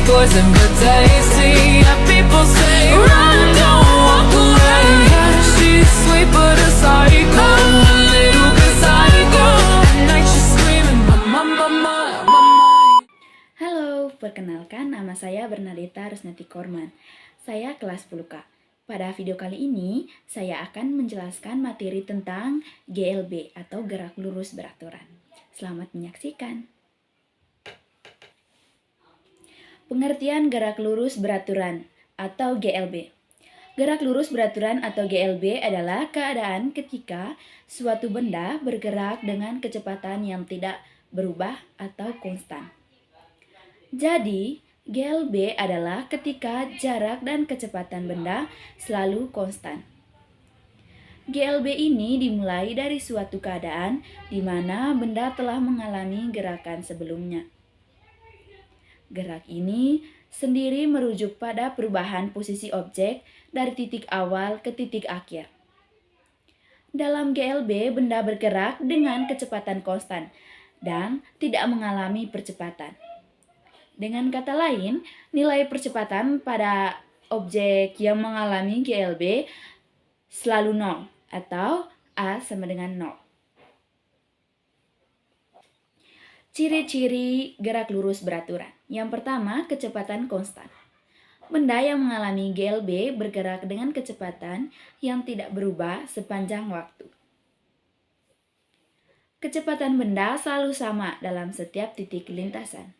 poison but tasty. People say run, don't walk away. She's sweet but a psycho, a little bit psycho. At night she's screaming, mama, mama, mama. Halo, perkenalkan nama saya Bernadetta Rusnati Korman. Saya kelas 10K. Pada video kali ini, saya akan menjelaskan materi tentang GLB atau gerak lurus beraturan. Selamat menyaksikan. Pengertian gerak lurus beraturan atau GLB. Gerak lurus beraturan atau GLB adalah keadaan ketika suatu benda bergerak dengan kecepatan yang tidak berubah atau konstan. Jadi, GLB adalah ketika jarak dan kecepatan benda selalu konstan. GLB ini dimulai dari suatu keadaan di mana benda telah mengalami gerakan sebelumnya. Gerak ini sendiri merujuk pada perubahan posisi objek dari titik awal ke titik akhir. Dalam GLB, benda bergerak dengan kecepatan konstan dan tidak mengalami percepatan. Dengan kata lain, nilai percepatan pada objek yang mengalami GLB selalu 0 atau A sama dengan 0. Ciri-ciri gerak lurus beraturan. Yang pertama, kecepatan konstan. Benda yang mengalami GLB bergerak dengan kecepatan yang tidak berubah sepanjang waktu. Kecepatan benda selalu sama dalam setiap titik lintasan.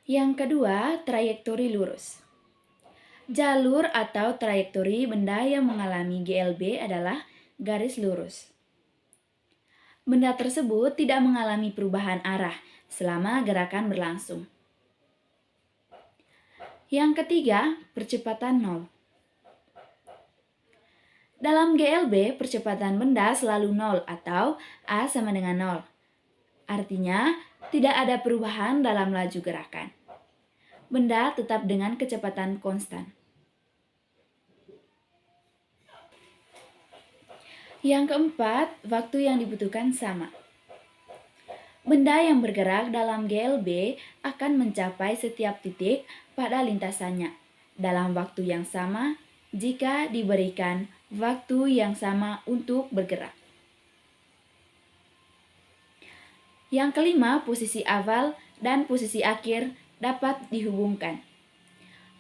Yang kedua, trayektori lurus. Jalur atau trayektori benda yang mengalami GLB adalah garis lurus. Benda tersebut tidak mengalami perubahan arah selama gerakan berlangsung. Yang ketiga, percepatan 0. Dalam GLB, percepatan benda selalu 0 atau A sama dengan 0. Artinya, tidak ada perubahan dalam laju gerakan. Benda tetap dengan kecepatan konstan. Yang keempat, waktu yang dibutuhkan sama. Benda yang bergerak dalam GLB akan mencapai setiap titik pada lintasannya dalam waktu yang sama jika diberikan waktu yang sama untuk bergerak. Yang kelima, posisi awal dan posisi akhir dapat dihubungkan.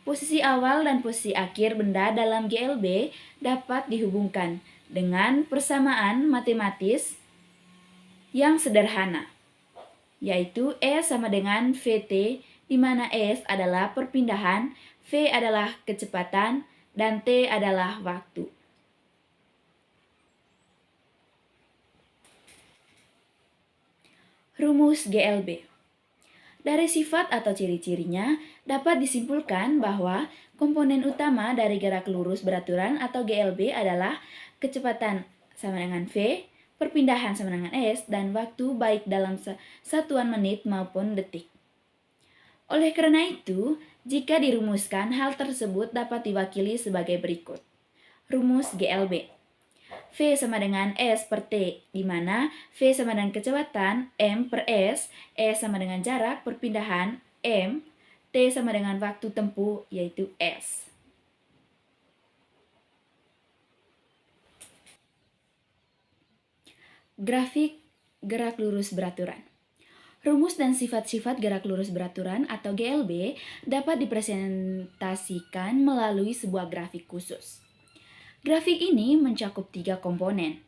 Posisi awal dan posisi akhir benda dalam GLB dapat dihubungkan dengan persamaan matematis yang sederhana, yaitu E sama dengan VT, di mana S adalah perpindahan, V adalah kecepatan, dan T adalah waktu. Rumus GLB. Dari sifat atau ciri-cirinya dapat disimpulkan bahwa komponen utama dari gerak lurus beraturan atau GLB adalah kecepatan sama dengan V, perpindahan sama dengan S, dan waktu baik dalam satuan menit maupun detik. Oleh karena itu, jika dirumuskan, hal tersebut dapat diwakili sebagai berikut. Rumus GLB. V sama dengan S per T, di mana V sama dengan kecepatan, M per S, E sama dengan jarak perpindahan, M, T sama dengan waktu tempuh, yaitu S. Grafik gerak lurus beraturan. Rumus dan sifat-sifat gerak lurus beraturan atau GLB dapat dipresentasikan melalui sebuah grafik khusus. Grafik ini mencakup 3 komponen.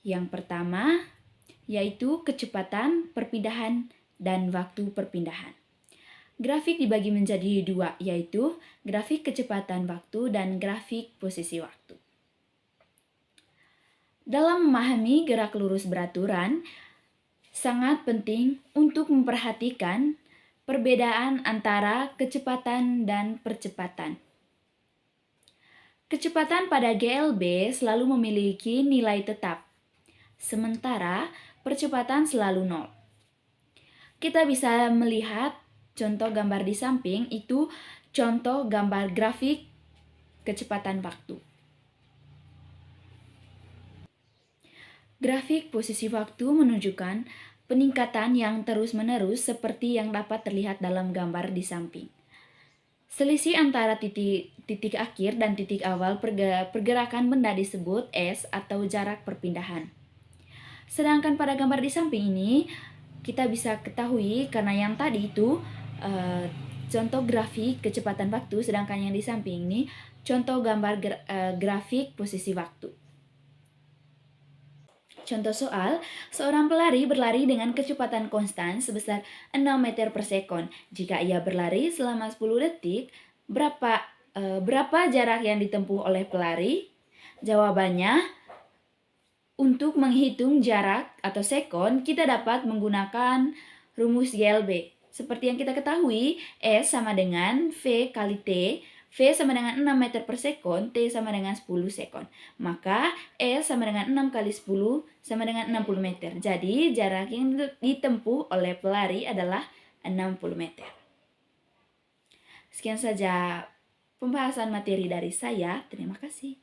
Yang pertama, yaitu kecepatan perpindahan dan waktu perpindahan. Grafik dibagi menjadi 2, yaitu grafik kecepatan waktu dan grafik posisi waktu. Dalam memahami gerak lurus beraturan, sangat penting untuk memperhatikan perbedaan antara kecepatan dan percepatan. Kecepatan pada GLB selalu memiliki nilai tetap, sementara percepatan selalu 0. Kita bisa melihat contoh gambar di samping, itu contoh gambar grafik kecepatan waktu. Grafik posisi waktu menunjukkan peningkatan yang terus-menerus seperti yang dapat terlihat dalam gambar di samping. Selisih antara titik akhir dan titik awal pergerakan benda disebut S atau jarak perpindahan. Sedangkan pada gambar di samping ini kita bisa ketahui karena yang tadi itu contoh grafik kecepatan waktu, sedangkan yang di samping ini contoh gambar grafik posisi waktu. Contoh soal, seorang pelari berlari dengan kecepatan konstan sebesar 6 meter per sekon. Jika ia berlari selama 10 detik, berapa jarak yang ditempuh oleh pelari? Jawabannya, untuk menghitung jarak atau sekon, kita dapat menggunakan rumus GLB. Seperti yang kita ketahui, S sama dengan V kali T. V sama dengan 6 meter per sekon, T sama dengan 10 sekon. Maka S sama dengan 6 kali 10 sama dengan 60 meter. Jadi jarak yang ditempuh oleh pelari adalah 60 meter. Sekian saja pembahasan materi dari saya. Terima kasih.